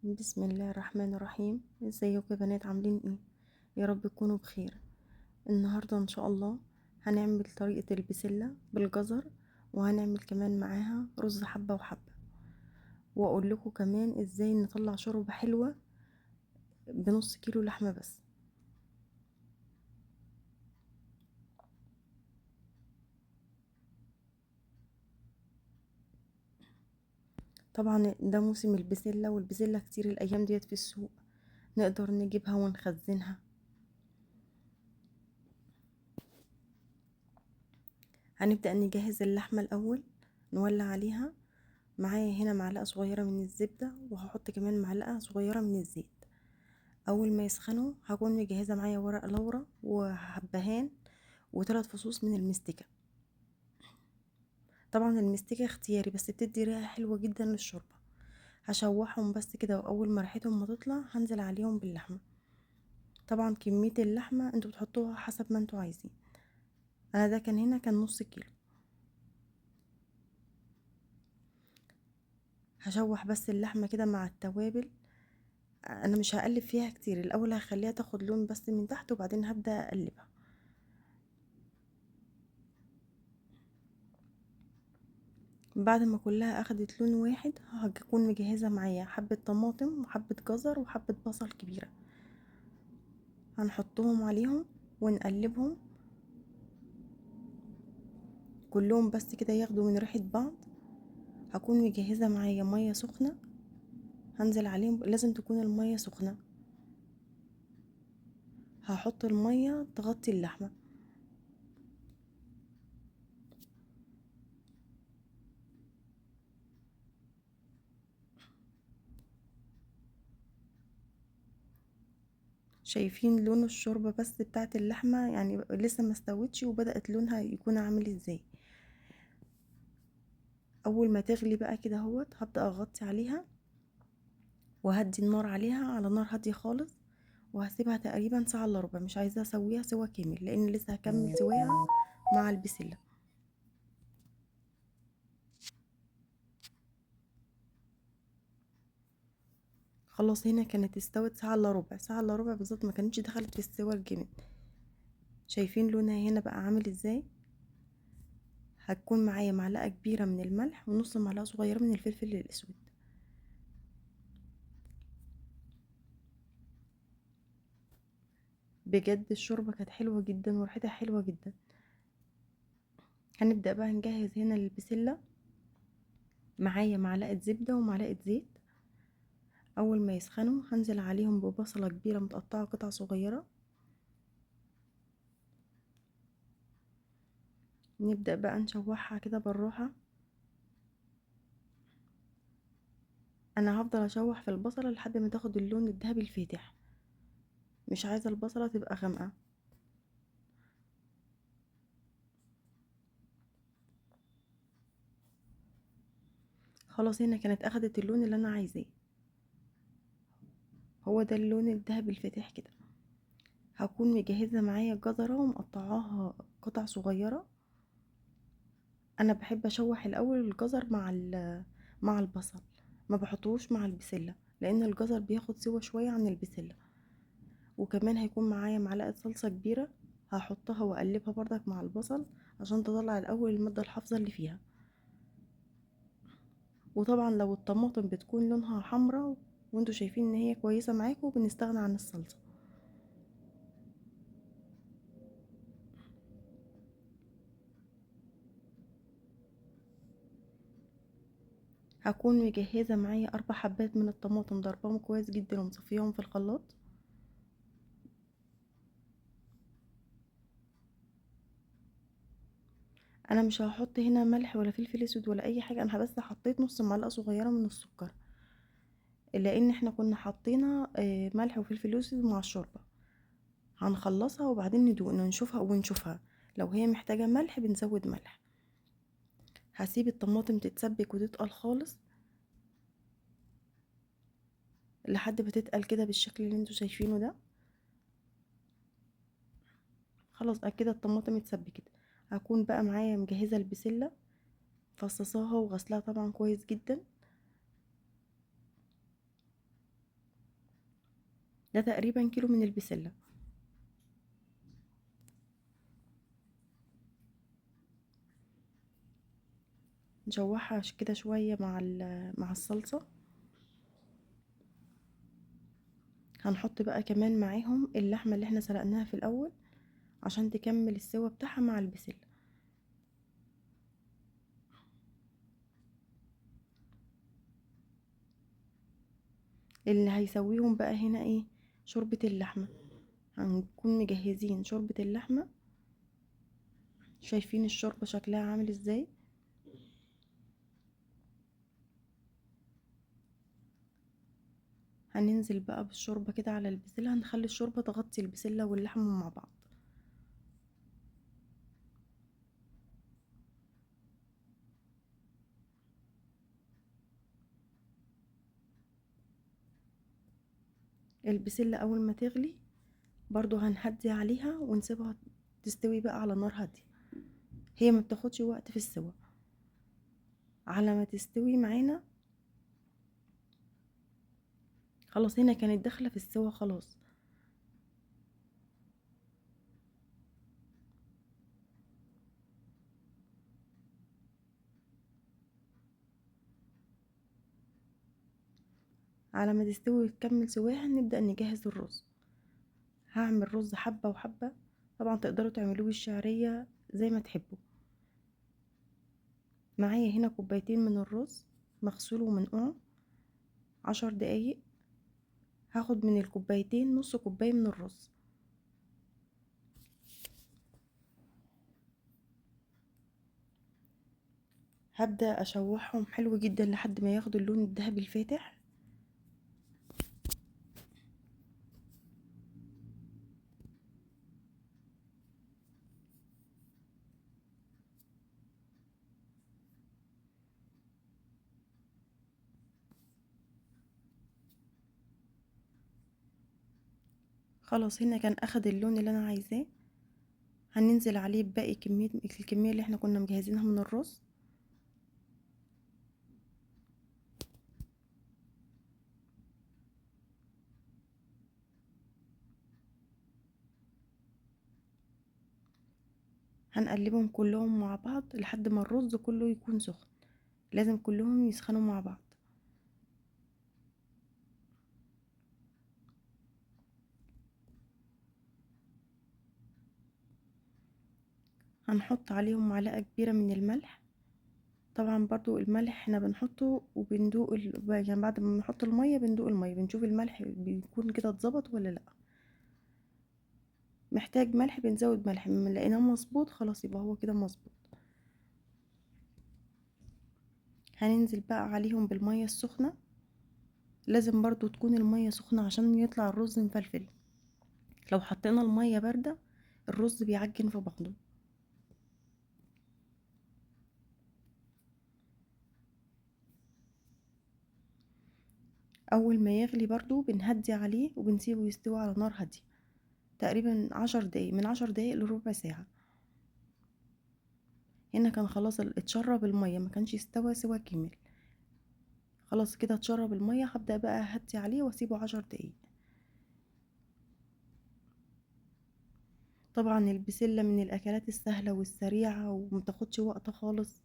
بسم الله الرحمن الرحيم. ازيكم يا بنات، عاملين ايه؟ يا رب تكونوا بخير. النهارده ان شاء الله هنعمل طريقة البسلة بالجزر، وهنعمل كمان معاها رز حبة وحبة، واقول لكم كمان ازاي نطلع شوربة حلوة بنص كيلو لحمة بس. طبعا ده موسم البسلة، والبسلة كتير الايام ديت في السوق، نقدر نجيبها ونخزنها. هنبدأ نجهز اللحمة الاول، نولع عليها. معايا هنا معلقة صغيرة من الزبدة، وهحط كمان معلقة صغيرة من الزيت. اول ما يسخنوا هكون مجهزة معايا ورق لورا وحبهان وثلاث فصوص من المستكة. طبعا المستكة اختياري، بس بتدي ريحة حلوة جدا للشوربة. هشوحهم بس كده، واول ما ريحتهم ما تطلع هنزل عليهم باللحمة. طبعا كمية اللحمة انتوا بتحطوها حسب ما انتوا عايزين. انا ده كان هنا كان نص كيلو. هشوح بس اللحمة كده مع التوابل. انا مش هقلب فيها كتير، الاول هخليها تاخد لون بس من تحت، وبعدين هبدأ اقلبها. بعد ما كلها اخدت لون واحد هكون مجهزة معايا حبة طماطم وحبة جزر وحبة بصل كبيرة، هنحطهم عليهم ونقلبهم كلهم بس كده ياخدوا من ريحة بعض. هكون مجهزة معايا مية سخنة، هنزل عليهم. لازم تكون المية سخنة. هحط المية تغطي اللحمة. شايفين لون الشوربة بس بتاعت اللحمة؟ يعني لسه ما استوتش وبدأت لونها يكون عامل ازاي. اول ما تغلي بقى كده اهوت هبدأ اغطي عليها، وهدي النار عليها على نار هادية خالص، وهسيبها تقريبا ساعة الا ربع. مش عايزة اسويها سوا كامل لان لسه هكمل سواها مع البسلة. خلاص هنا كانت استوت ساعة الا ربع، ساعة الا ربع بالظبط، ما كانتش دخلت في السوا الجامد. شايفين لونها هنا بقى عامل ازاي؟ هتكون معايا معلقة كبيرة من الملح ونص معلقة صغيرة من الفلفل الاسود. بجد الشوربة كانت حلوة جدا وريحتها حلوة جدا. هنبدأ بقى نجهز هنا البسلة. معايا معلقة زبدة ومعلقة زيت. اول ما يسخنوا هنزل عليهم ببصلة كبيرة متقطعة قطع صغيرة. نبدأ بقى نشوحها كده بالراحة. انا هفضل اشوح في البصلة لحد ما تاخد اللون الذهبي الفاتح، مش عايزة البصلة تبقى غامقة. خلاص هنا كانت اخدت اللون اللي انا عايزاه، هو ده اللون الذهبي الفاتح كده. هكون مجهزة معايا جزرة ومقطعاها قطع صغيرة. انا بحب اشوح الاول الجزر مع البصل، ما بحطوش مع البسلة لان الجزر بياخد سوا شوية عن البسلة. وكمان هيكون معايا معلقة صلصة كبيرة، هحطها واقلبها برضك مع البصل عشان تطلع الاول المادة الحافظة اللي فيها. وطبعا لو الطماطم بتكون لونها حمرا وانتوا شايفين ان هي كويسة معاكم بنستغنى عن الصلصة. هكون مجهزة معايا 4 حبات من الطماطم، ضربهم كويس جدا ومصفيهم في الخلاط. انا مش هحط هنا ملح ولا فلفل اسود ولا اي حاجة، انا بس حطيت نص معلقة صغيرة من السكر، لان احنا كنا حطينا ملح وفلفل اسود مع الشوربة. هنخلصها وبعدين ندوق نشوفها لو هي محتاجة ملح بنزود ملح. هسيب الطماطم تتسبك وتتقل خالص لحد ما تتقل كده بالشكل اللي انتوا شايفينه ده. خلاص كده الطماطم اتسبكت. هكون بقى معايا مجهزة البسلة، فصصاها وغسلها طبعا كويس جدا. ده تقريبا كيلو من البسلة. نشوحها كده شوية مع الصلصة. هنحط بقى كمان معاهم اللحمة اللي احنا سلقناها في الاول عشان تكمل السوا بتاعها مع البسلة. اللي هيسويهم بقى هنا ايه؟ شوربة اللحمة. هنكون مجهزين شوربة اللحمة. شايفين الشوربة شكلها عامل ازاي؟ هننزل بقى بالشوربة كده على البسلة، هنخلي الشوربة تغطي البسلة واللحمة مع بعض. البسلة اول ما تغلي برضو هنهدي عليها ونسيبها تستوي بقى على نار هادية. هي ما بتاخدش وقت في السوا. على ما تستوي معانا خلاص، هنا كانت داخلة في السوا خلاص. على ما تستوي وتكمل سواها نبدأ نجهز الرز. هعمل رز حبة وحبة. طبعا تقدروا تعملوه بالشعرية زي ما تحبوا. معايا هنا كوبايتين من الرز مغسول ومنقوع 10 دقايق. هاخد من الكوبايتين نص كوباية من الرز. هبدأ أشوحهم حلو جدا لحد ما ياخدوا اللون الذهبي الفاتح. خلاص هنا كان أخد اللون اللي أنا عايزاه. هننزل عليه بباقي الكمية اللي احنا كنا مجهزينها من الرز. هنقلبهم كلهم مع بعض لحد ما الرز كله يكون سخن. لازم كلهم يسخنوا مع بعض. هنحط عليهم معلقة كبيرة من الملح. طبعا برضو الملح احنا بنحطه وبندوق يعني بعد ما بنحط المية بندوق المية بنشوف الملح بيكون كده اتظبط ولا لا. محتاج ملح بنزود ملح، لما لقيناه مظبوط خلاص يبقى هو كده مظبوط. هننزل بقى عليهم بالمية السخنة. لازم برضو تكون المية سخنة عشان يطلع الرز مفلفل. لو حطينا المية باردة الرز بيعجن في بعضه. اول ما يغلي برضو بنهدي عليه وبنسيبه يستوي على نار هادية تقريبا 10 دقايق، من 10 دقايق لربع ساعة. هنا كان خلاص اتشرب المية، ما كانش استوى سوا كامل. خلاص كده اتشرب المية. هبدأ بقى اهدي عليه واسيبه 10 دقايق. طبعا البسلة من الاكلات السهلة والسريعة ومتاخدش وقت خالص،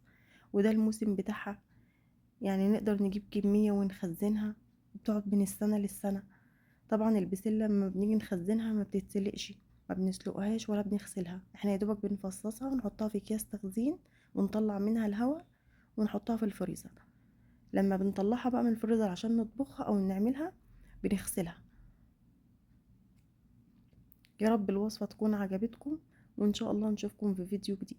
وده الموسم بتاعها. يعني نقدر نجيب كمية ونخزنها، بتقعد من السنة للسنة. طبعا البسلة لما بنيجي نخزنها ما بتتسلقش، ما بنسلقهاش ولا بنغسلها. احنا يا دوبك بنفصصها ونحطها في اكياس تخزين ونطلع منها الهواء ونحطها في الفريزر. لما بنطلعها بقى من الفريزر عشان نطبخها او نعملها بنغسلها. يا رب الوصفة تكون عجبتكم، وان شاء الله نشوفكم في فيديو جديد.